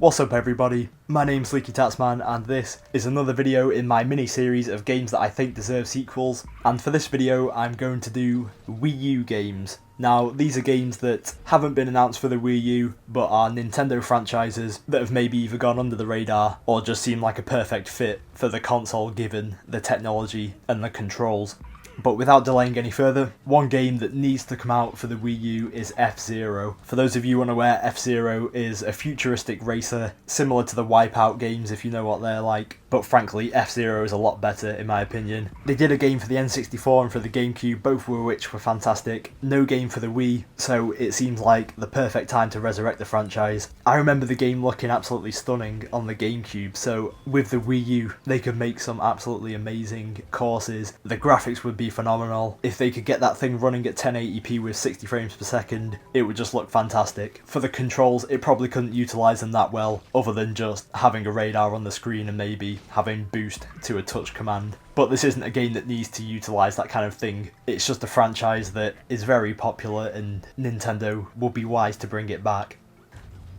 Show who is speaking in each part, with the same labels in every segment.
Speaker 1: What's up everybody, my name's Leaky Tatsman and this is another video in my mini-series of games that I think deserve sequels, and for this video I'm going to do Wii U games. Now these are games that haven't been announced for the Wii U but are Nintendo franchises that have maybe either gone under the radar or just seem like a perfect fit for the console given the technology and the controls. But without delaying any further, one game that needs to come out for the Wii U is F-Zero. For those of you unaware, F-Zero is a futuristic racer, similar to the Wipeout games if you know what they're like, but frankly F-Zero is a lot better in my opinion. They did a game for the N64 and for the GameCube, both of which were fantastic. No game for the Wii, so it seems like the perfect time to resurrect the franchise. I remember the game looking absolutely stunning on the GameCube, so with the Wii U they could make some absolutely amazing courses. The graphics would be phenomenal. If they could get that thing running at 1080p with 60 frames per second, it would just look fantastic. For the controls, it probably couldn't utilise them that well, other than just having a radar on the screen and maybe having boost to a touch command. But this isn't a game that needs to utilise that kind of thing. It's just a franchise that is very popular and Nintendo would be wise to bring it back.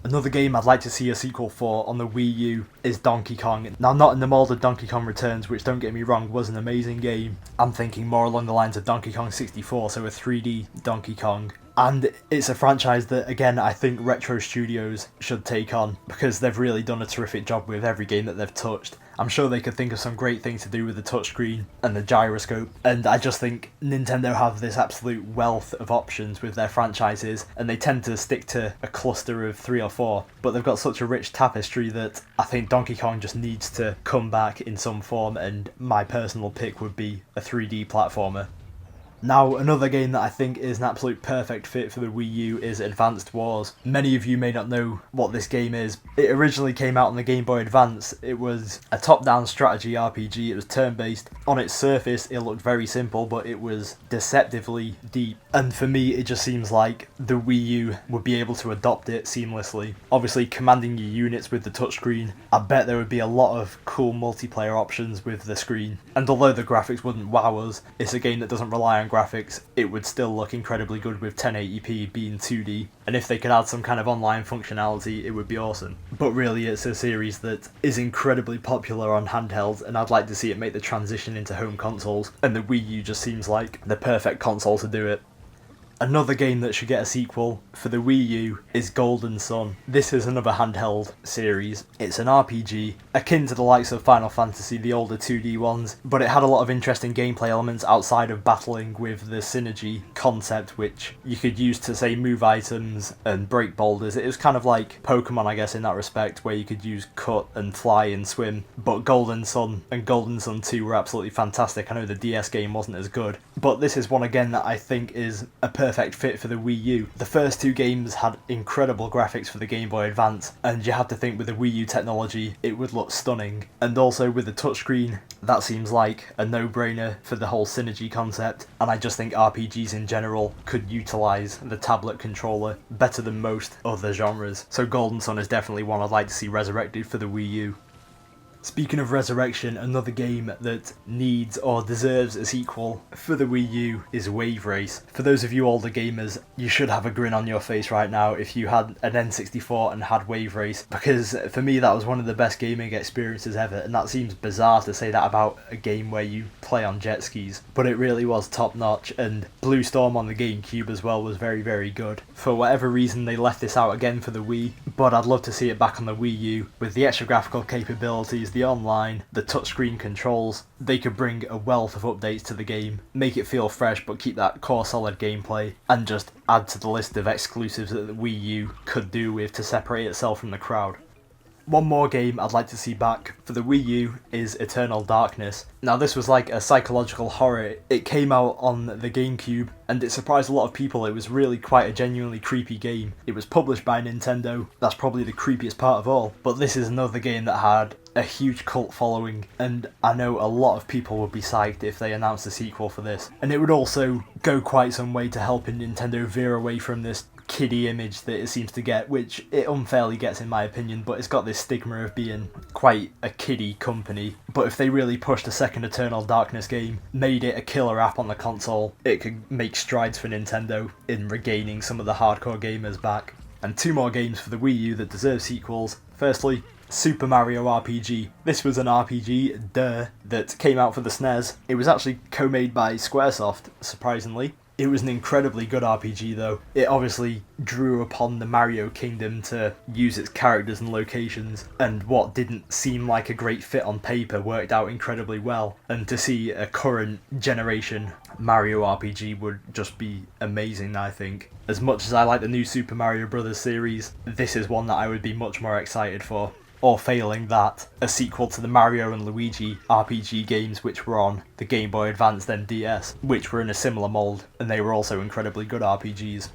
Speaker 1: Another game I'd like to see a sequel for on the Wii U is Donkey Kong. Now, not in the mould of Donkey Kong Returns, which, don't get me wrong, was an amazing game. I'm thinking more along the lines of Donkey Kong 64, so a 3D Donkey Kong. And it's a franchise that, again, I think Retro Studios should take on, because they've really done a terrific job with every game that they've touched. I'm sure they could think of some great things to do with the touchscreen and the gyroscope, and I just think Nintendo have this absolute wealth of options with their franchises, and they tend to stick to a cluster of 3 or 4, but they've got such a rich tapestry that I think Donkey Kong just needs to come back in some form, and my personal pick would be a 3D platformer. Now, another game that I think is an absolute perfect fit for the Wii U is Advanced Wars. Many of you may not know what this game is. It originally came out on the Game Boy Advance. It was a top-down strategy RPG. It was turn-based. On its surface, it looked very simple, but it was deceptively deep. And for me, it just seems like the Wii U would be able to adopt it seamlessly. Obviously, commanding your units with the touchscreen, I bet there would be a lot of cool multiplayer options with the screen. And although the graphics wouldn't wow us, it's a game that doesn't rely on graphics. It would still look incredibly good with 1080p being 2D, and if they could add some kind of online functionality, it would be awesome. But really, it's a series that is incredibly popular on handhelds, and I'd like to see it make the transition into home consoles, and the Wii U just seems like the perfect console to do it. Another game that should get a sequel for the Wii U is Golden Sun. This is another handheld series. It's an RPG, akin to the likes of Final Fantasy, the older 2D ones, but it had a lot of interesting gameplay elements outside of battling with the synergy concept, which you could use to, say, move items and break boulders. It was kind of like Pokemon, I guess, in that respect, where you could use cut and fly and swim, but Golden Sun and Golden Sun 2 were absolutely fantastic. I know the DS game wasn't as good, but this is one again that I think is a perfect fit for the Wii U. The first 2 games had incredible graphics for the Game Boy Advance, and you have to think with the Wii U technology it would look stunning. And also with the touchscreen, that seems like a no-brainer for the whole synergy concept, and I just think RPGs in general could utilise the tablet controller better than most other genres. So Golden Sun is definitely one I'd like to see resurrected for the Wii U. Speaking of resurrection, another game that needs or deserves a sequel for the Wii U is Wave Race. For those of you older gamers, you should have a grin on your face right now if you had an N64 and had Wave Race, because for me that was one of the best gaming experiences ever, and that seems bizarre to say that about a game where you play on jet skis, but it really was top notch, and Blue Storm on the GameCube as well was very, very good. For whatever reason they left this out again for the Wii, but I'd love to see it back on the Wii U with the extra graphical capabilities, the online, the touchscreen controls. They could bring a wealth of updates to the game, make it feel fresh but keep that core solid gameplay, and just add to the list of exclusives that the Wii U could do with to separate itself from the crowd. One more game I'd like to see back for the Wii U is Eternal Darkness. Now this was like a psychological horror. It came out on the GameCube and it surprised a lot of people. It was really quite a genuinely creepy game. It was published by Nintendo. That's probably the creepiest part of all. But this is another game that had a huge cult following, and I know a lot of people would be psyched if they announced a sequel for this. And it would also go quite some way to helping Nintendo veer away from this kiddie image that it seems to get, which it unfairly gets in my opinion, but it's got this stigma of being quite a kiddie company. But if they really pushed a second Eternal Darkness game, made it a killer app on the console, it could make strides for Nintendo in regaining some of the hardcore gamers back. And two more games for the Wii U that deserve sequels Firstly, Super Mario RPG. This was an RPG, that came out for the SNES. It was actually co-made by Squaresoft, surprisingly. It was an incredibly good RPG though. It obviously drew upon the Mario Kingdom to use its characters and locations, and what didn't seem like a great fit on paper worked out incredibly well. And to see a current generation Mario RPG would just be amazing, I think. As much as I like the new Super Mario Bros. Series, this is one that I would be much more excited for. Or failing that, a sequel to the Mario and Luigi RPG games which were on the Game Boy Advance then DS, which were in a similar mould, and they were also incredibly good RPGs.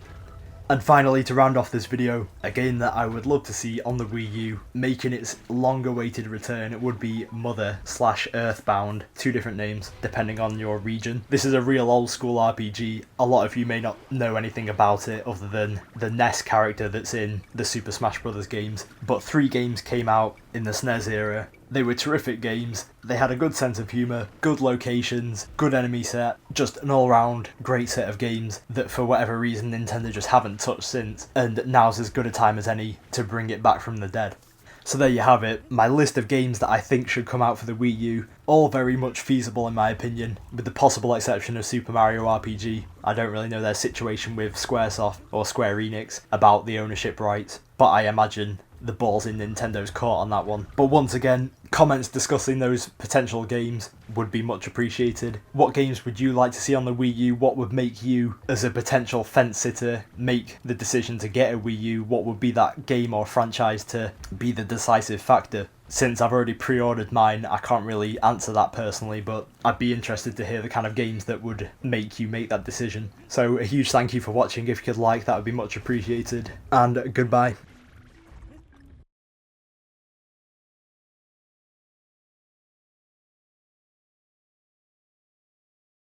Speaker 1: And finally, to round off this video, a game that I would love to see on the Wii U making its long-awaited return would be Mother/Earthbound, 2 different names depending on your region. This is a real old school RPG. A lot of you may not know anything about it other than the NES character that's in the Super Smash Bros. Games, but 3 games came out in the SNES era. They were terrific games. They had a good sense of humour, good locations, good enemy set, just an all-round great set of games that for whatever reason Nintendo just haven't touched since, and now's as good a time as any to bring it back from the dead. So there you have it, my list of games that I think should come out for the Wii U, all very much feasible in my opinion, with the possible exception of Super Mario RPG. I don't really know their situation with Squaresoft or Square Enix about the ownership rights, but I imagine the ball's in Nintendo's court on that one. But once again, comments discussing those potential games would be much appreciated. What games would you like to see on the Wii U? What would make you, as a potential fence sitter, make the decision to get a Wii U? What would be that game or franchise to be the decisive factor? Since I've already pre-ordered mine, I can't really answer that personally, but I'd be interested to hear the kind of games that would make you make that decision. So a huge thank you for watching. If you could like, that would be much appreciated. And goodbye.